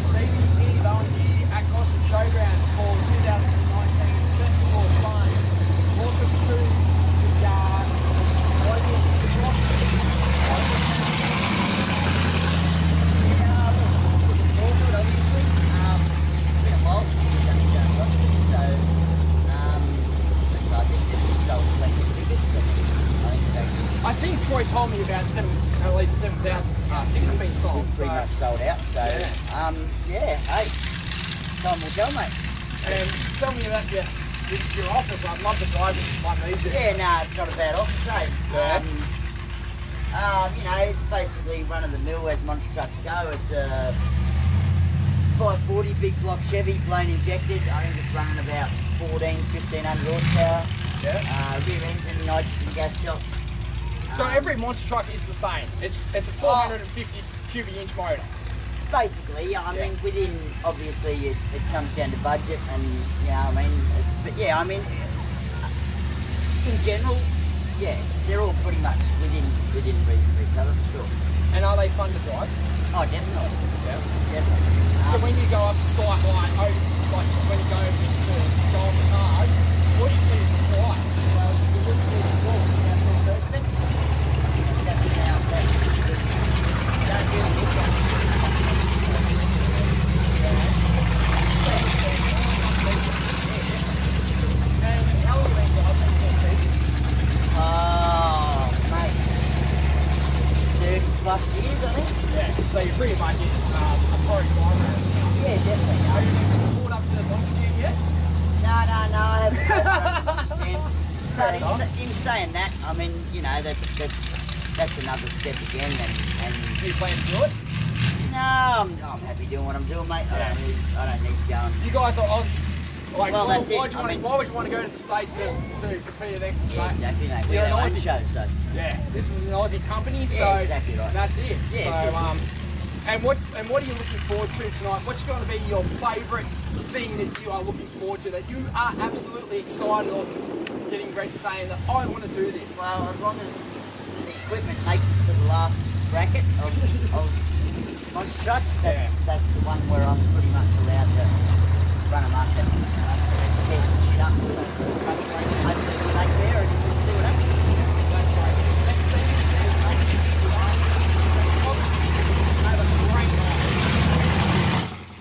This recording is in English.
Stevie, Andy Bowen here at Gosford Showgrounds for 2019 Festival of Fun. Welcome to the I think Troy told me about at least 7,000 tickets being sold. Pretty much sold out, so hey, time will tell, mate. And tell me about your office. I'd love to drive it like these. Yeah, nah, it's not a bad office, eh? Yeah. You know, it's basically run of the mill as monster trucks go. It's a 540 big block Chevy, blown injected. I think it's running about 1,500 horsepower. Yeah. Rear engine, nitrogen gas shocks. So every monster truck is the same. It's a 450 cubic inch motor. Basically, I mean, within, obviously, it comes down to budget and, you know, I mean, but yeah, I mean, in general, yeah, they're all pretty much within reason of each other, for sure. And are they fun to drive? Oh, definitely. Yeah. Definitely. So when you go up Skyline, like when you go to Golden Cars, what do you see as the Sky? Well, you look through the wall, you know, for the first bit, that's now, don't really look at it. And how long have you been driving for? Oh, mate, 30 plus years, I think. Yeah. So you're pretty much a pro driver. Yeah, definitely. Have you been pulled up to the monster gym yet? No, I haven't. But Fair in saying that, I mean, you know, that's another step again, and Do you plan to do it? no, I'm happy doing what I'm doing, mate. Yeah. I don't need to go and. You guys are Aussies. Like, Well, that's it. why would you want to go to the States to compete against the Yeah, States? exactly, mate. You're We're an our own Aussie. show, so. Yeah, this is an Aussie company, so Yeah, exactly right. that's it. Yeah, So, and what are you looking forward to tonight? What's going to be your favourite thing that you are looking forward to, that you are absolutely excited of getting ready, saying that I want to do this? Well, as long as the equipment makes it to the last bracket of monster trucks, that's the one where I'm pretty much allowed to run amok and